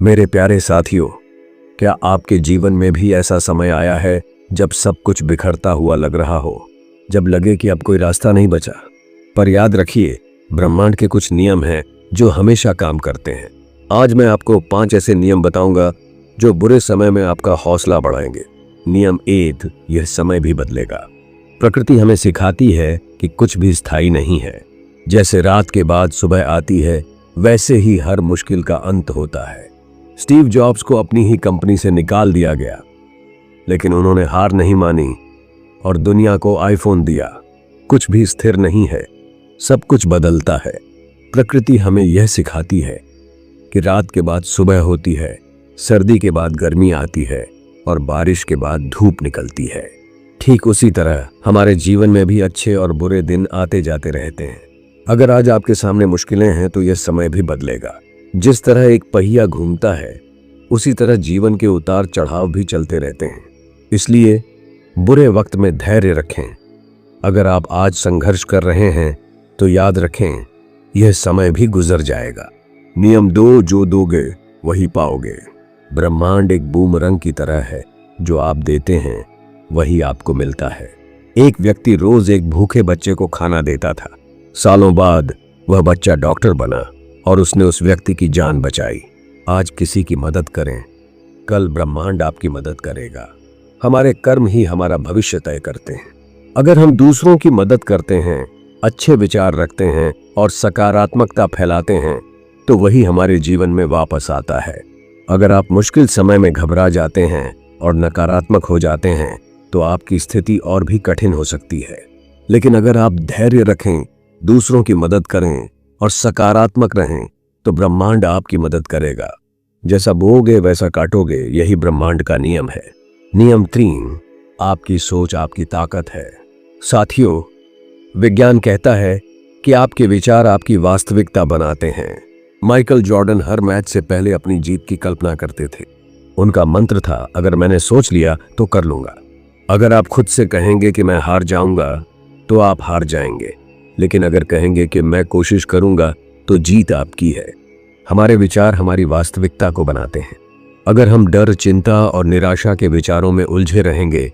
मेरे प्यारे साथियों, क्या आपके जीवन में भी ऐसा समय आया है जब सब कुछ बिखरता हुआ लग रहा हो, जब लगे कि अब कोई रास्ता नहीं बचा? पर याद रखिए, ब्रह्मांड के कुछ नियम हैं जो हमेशा काम करते हैं। आज मैं आपको 5 ऐसे नियम बताऊंगा जो बुरे समय में आपका हौसला बढ़ाएंगे। नियम 1, यह समय भी बदलेगा। प्रकृति हमें सिखाती है कि कुछ भी स्थायी नहीं है। जैसे रात के बाद सुबह आती है, वैसे ही हर मुश्किल का अंत होता है। स्टीव जॉब्स को अपनी ही कंपनी से निकाल दिया गया, लेकिन उन्होंने हार नहीं मानी और दुनिया को आईफोन दिया। कुछ भी स्थिर नहीं है, सब कुछ बदलता है। प्रकृति हमें यह सिखाती है कि रात के बाद सुबह होती है, सर्दी के बाद गर्मी आती है और बारिश के बाद धूप निकलती है। ठीक उसी तरह हमारे जीवन में भी अच्छे और बुरे दिन आते जाते रहते हैं। अगर आज आपके सामने मुश्किलें हैं तो यह समय भी बदलेगा। जिस तरह एक पहिया घूमता है, उसी तरह जीवन के उतार चढ़ाव भी चलते रहते हैं। इसलिए बुरे वक्त में धैर्य रखें। अगर आप आज संघर्ष कर रहे हैं तो याद रखें, यह समय भी गुजर जाएगा। नियम 2, जो दोगे वही पाओगे। ब्रह्मांड एक बूमरंग की तरह है, जो आप देते हैं वही आपको मिलता है। एक व्यक्ति रोज एक भूखे बच्चे को खाना देता था। सालों बाद वह बच्चा डॉक्टर बना और उसने उस व्यक्ति की जान बचाई। आज किसी की मदद करें, कल ब्रह्मांड आपकी मदद करेगा। हमारे कर्म ही हमारा भविष्य तय करते हैं। अगर हम दूसरों की मदद करते हैं, अच्छे विचार रखते हैं और सकारात्मकता फैलाते हैं, तो वही हमारे जीवन में वापस आता है। अगर आप मुश्किल समय में घबरा जाते हैं और नकारात्मक हो जाते हैं, तो आपकी स्थिति और भी कठिन हो सकती है। लेकिन अगर आप धैर्य रखें, दूसरों की मदद करें और सकारात्मक रहें, तो ब्रह्मांड आपकी मदद करेगा। जैसा बोओगे वैसा काटोगे, यही ब्रह्मांड का नियम है। नियम 3, आपकी सोच आपकी ताकत है। साथियों, विज्ञान कहता है कि आपके विचार आपकी वास्तविकता बनाते हैं। माइकल जॉर्डन हर मैच से पहले अपनी जीत की कल्पना करते थे। उनका मंत्र था, अगर मैंने सोच लिया तो कर लूंगा। अगर आप खुद से कहेंगे कि मैं हार जाऊंगा, तो आप हार जाएंगे। लेकिन अगर कहेंगे कि मैं कोशिश करूंगा, तो जीत आपकी है। हमारे विचार हमारी वास्तविकता को बनाते हैं। अगर हम डर, चिंता और निराशा के विचारों में उलझे रहेंगे,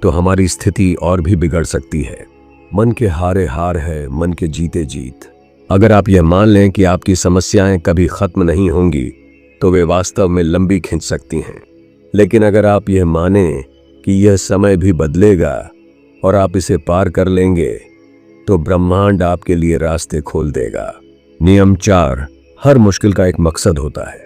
तो हमारी स्थिति और भी बिगड़ सकती है। मन के हारे हार है, मन के जीते जीत। अगर आप यह मान लें कि आपकी समस्याएं कभी खत्म नहीं होंगी, तो वे वास्तव में लंबी खिंच सकती हैं। लेकिन अगर आप यह माने कि यह समय भी बदलेगा और आप इसे पार कर लेंगे, तो ब्रह्मांड आपके लिए रास्ते खोल देगा। नियम 4, हर मुश्किल का एक मकसद होता है।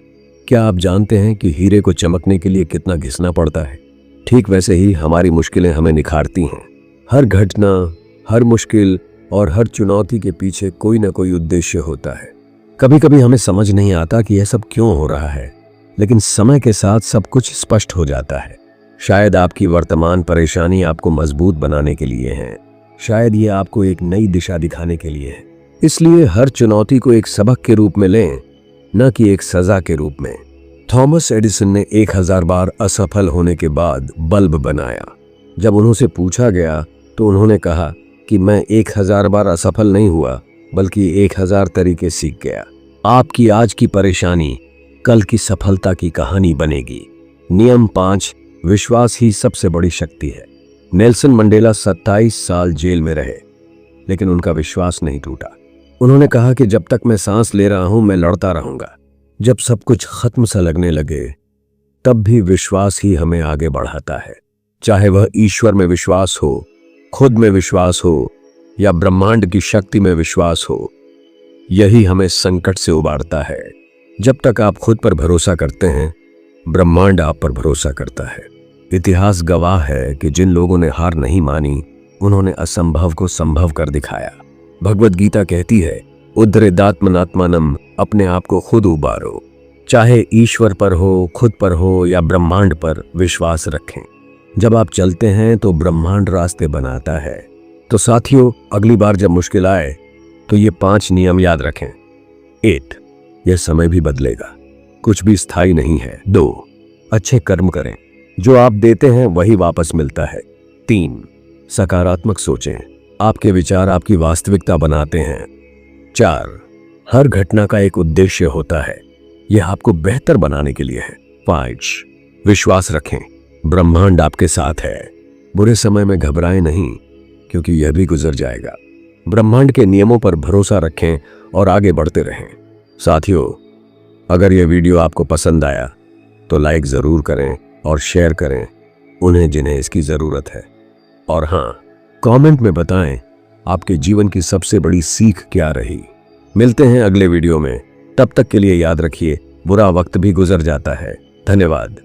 क्या आप जानते हैं कि हीरे को चमकने के लिए कितना घिसना पड़ता है? ठीक वैसे ही हमारी मुश्किलें हमें निखारती हैं। हर घटना, हर मुश्किल और हर चुनौती के पीछे कोई ना कोई उद्देश्य होता है। कभी कभी हमें समझ नहीं आता कि यह सब क्यों हो रहा है, लेकिन समय के साथ सब कुछ स्पष्ट हो जाता है। शायद आपकी वर्तमान परेशानी आपको मजबूत बनाने के लिए है। शायद ये आपको एक नई दिशा दिखाने के लिए है। इसलिए हर चुनौती को एक सबक के रूप में लें, न कि एक सजा के रूप में। थॉमस एडिसन ने 1000 बार असफल होने के बाद बल्ब बनाया। जब उन्होंने पूछा गया तो उन्होंने कहा कि मैं 1000 बार असफल नहीं हुआ, बल्कि 1000 तरीके सीख गया। आपकी आज की परेशानी कल की सफलता की कहानी बनेगी। नियम 5, विश्वास ही सबसे बड़ी शक्ति है। नेल्सन मंडेला 27 साल जेल में रहे, लेकिन उनका विश्वास नहीं टूटा। उन्होंने कहा कि जब तक मैं सांस ले रहा हूं, मैं लड़ता रहूंगा। जब सब कुछ खत्म सा लगने लगे, तब भी विश्वास ही हमें आगे बढ़ाता है। चाहे वह ईश्वर में विश्वास हो, खुद में विश्वास हो या ब्रह्मांड की शक्ति में विश्वास हो, यही हमें संकट से उबारता है। जब तक आप खुद पर भरोसा करते हैं, ब्रह्मांड आप पर भरोसा करता है। इतिहास गवाह है कि जिन लोगों ने हार नहीं मानी, उन्होंने असंभव को संभव कर दिखाया। भगवद गीता कहती है, उद्धरेदात्मनात्मानम, अपने आप को खुद उबारो। चाहे ईश्वर पर हो, खुद पर हो या ब्रह्मांड पर, विश्वास रखें। जब आप चलते हैं तो ब्रह्मांड रास्ते बनाता है। तो साथियों, अगली बार जब मुश्किल आए तो ये 5 नियम याद रखें। 8, यह समय भी बदलेगा, कुछ भी स्थायी नहीं है। 2, अच्छे कर्म करें, जो आप देते हैं वही वापस मिलता है। 3, सकारात्मक सोचें, आपके विचार आपकी वास्तविकता बनाते हैं। 4, हर घटना का एक उद्देश्य होता है। यह आपको बेहतर बनाने के लिए है। 5, विश्वास रखें, ब्रह्मांड आपके साथ है। बुरे समय में घबराएं नहीं, क्योंकि यह भी गुजर जाएगा। ब्रह्मांड के नियमों पर भरोसा रखें और आगे बढ़ते रहें। साथियों, अगर यह वीडियो आपको पसंद आया तो लाइक जरूर करें और शेयर करें उन्हें जिन्हें इसकी जरूरत है। और हाँ, कमेंट में बताएं आपके जीवन की सबसे बड़ी सीख क्या रही। मिलते हैं अगले वीडियो में, तब तक के लिए याद रखिए, बुरा वक्त भी गुजर जाता है। धन्यवाद।